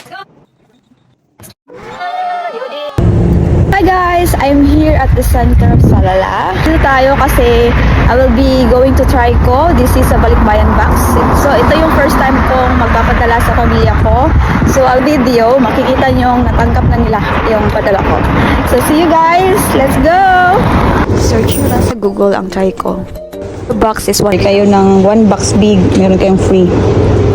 Hi guys! I'm here at the center of Salala. Dito tayo kasi I will be going to try ko. This is a Balikbayan box. So ito yung first time kong magpapadala sa pamilya ko. So I'll video, makikita nyo natanggap na nila yung padala ko. So see you guys! Let's go! Search nyo lang sa Google ang try ko. The box is one. Kayo ng one box big, meron kayong free.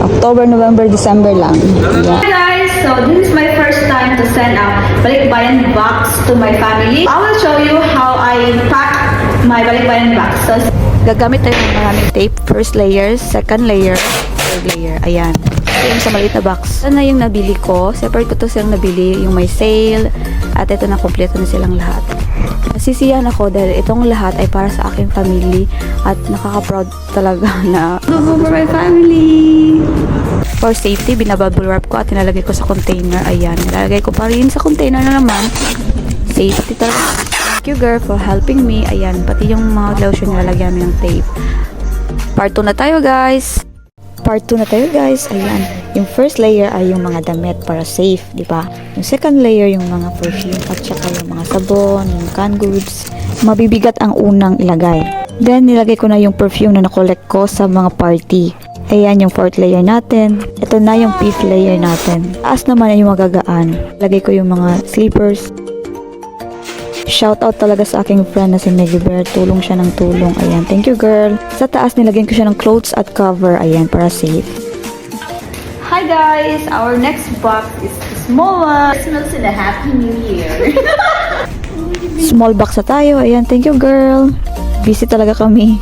October, November, December lang. Yeah. Hi guys! So this is my first time to send a Balikbayan box to my family. I will show you how I pack my Balikbayan box. So gagamit tayo ng maraming tape. First layer, second layer, third layer. Ayan. Ito yung sa maliit na box. Ito na yung nabili ko. Separate ko to silang nabili. Yung may sale. At ito na, kompleto na silang lahat. Nasisiyahan ako dahil itong lahat ay para sa aking family. At nakaka-proud talaga na for my family. For safety, binabubble wrap ko at nilalagay ko sa container. Ayan, nilalagay ko pa rin sa container na naman. Safety talaga. Thank you girl for helping me. Ayan, pati yung mga lotion nilalagyan namin ng tape. Part 2 na tayo guys. Part 2 na tayo guys. Ayan, yung first layer ay yung mga damit para safe, di ba? Yung second layer yung mga perfume at saka yung mga sabon, yung canned goods. Mabibigat ang unang ilagay. Then, nilagay ko na yung perfume na nakolect ko sa mga party. Ayan yung fourth layer natin. Ito na yung fifth layer natin. Taas naman ay yung magagaan. Lagay ko yung mga slippers. Shoutout talaga sa aking friend na si Meggy Bear. Tulong siya ng tulong. Ayan, thank you girl. Sa taas nilagyan ko siya ng clothes at cover. Ayan, para safe. Hi guys! Our next box is the small one. Christmas and a Happy New Year. Small box na tayo. Ayan, thank you girl. Busy talaga kami.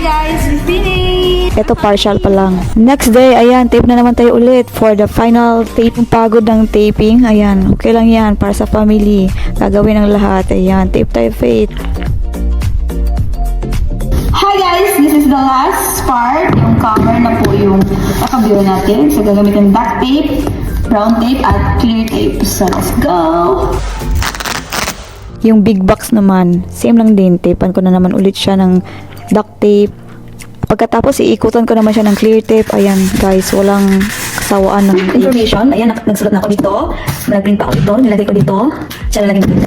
Guys, we finished! Ito partial pa lang. Next day, ayan, tape na naman tayo ulit for the final tape. Yung pagod ng taping, ayan, okay lang yan para sa family. Gagawin ng lahat, ayan, tape tayo Faith. Hi guys, this is the last part. Yung cover na po yung kakabilo natin. So, gagamitin black tape, brown tape, at clear tape. So, let's go! Yung big box naman, same lang din. Tapean ko na naman ulit siya ng duct tape. Pagkatapos, iikutan ko naman siya ng clear tape. Ayan, guys, walang kasawaan ng information. Ayan, nagsulat na ako dito. Nag-print pa ako dito. Nilagay ko dito. Siya nalagay dito.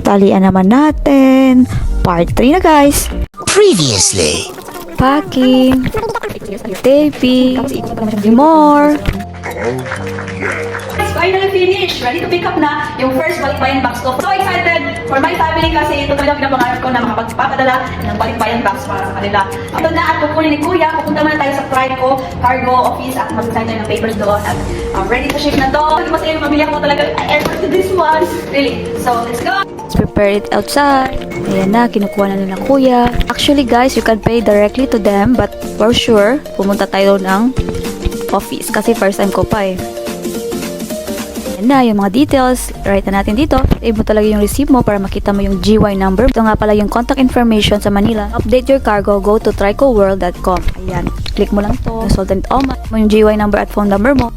Talian naman natin. Part 3 na, guys. Previously. Packing. Taping. More. Finally finished. Ready to pick up na yung first Balikbayan box ko. So excited for my family kasi ito talaga pinapangarap ko na makapagpapadala ng Balikbayan box para sa kanila. Ito na at kukunin ni Kuya. Pupunta muna tayo sa Trico Cargo Office at mag-sign tayo ng papers doon. At ready to ship na to. Hindi masaya yung pamilya ko talaga. I effort to this one. Really. So let's go. Let's prepare it outside. Ayan na, kinukuha na nila Kuya. Actually guys, you can pay directly to them but for sure, pumunta tayo ng office kasi first time ko pa eh. Na yung mga details, write na natin dito. Save mo talaga yung receipt mo para makita mo yung GY number. Ito nga pala yung contact information sa Manila. Update your cargo, go to tricoworld.com. Ayan, click mo lang to. Sold and all mo yung GY number at phone number mo.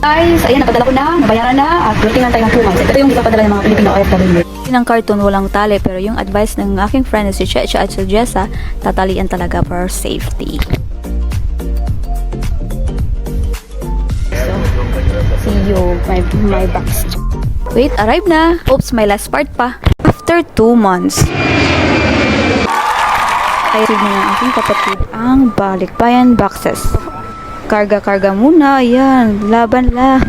Guys, ayan, napadala ko na, nabayaran na, at waiting lang tayo ng 2 months. Ito yung ipapadala ng mga Pilipino OFW. Ng cartoon walang tali, pero yung advice ng aking friend na si Checha at si Jessa, tatalian talaga for safety. See you, my box. Wait, arrive na. Oops, my last part pa. After 2 months. Ay, receive na ng aking kapatid ang Balikbayan boxes. Karga-karga muna. Ayan, laban la.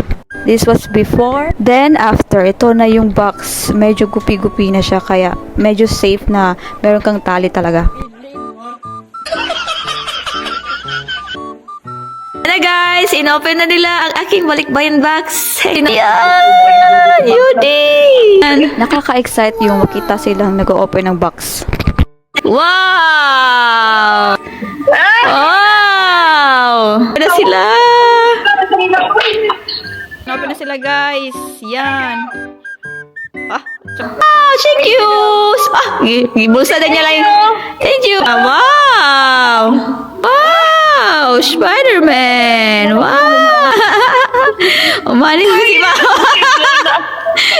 This was before. Then, after. Ito na yung box. Medyo gupi-gupi na siya. Kaya, medyo safe na. Meron kang tali talaga. Na guys, inopen na nila ang aking Balikbayan box. Yan! Yudi! Nakaka-excite yung makita silang nag-open ng box. Wow! Wow! Open na sila! Open na sila guys. Yan. Thank you! Gibulsa na niya lang. Thank you! Wow! Wow! Spider-Man! Wow! Umalis na si Mama.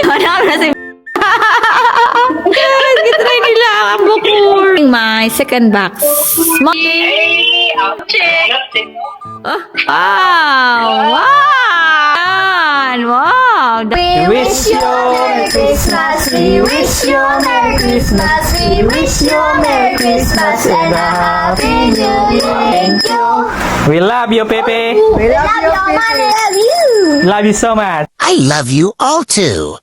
Hanap na si Gitry nila ang bukur. My second box. Wow! Wow! We wish you Merry Christmas. We wish you Merry Christmas. We wish you Merry Christmas and a Happy New Year. Thank you. We love you, Pepe. We love you, Mama. Love you. Love you so much. I love you all too.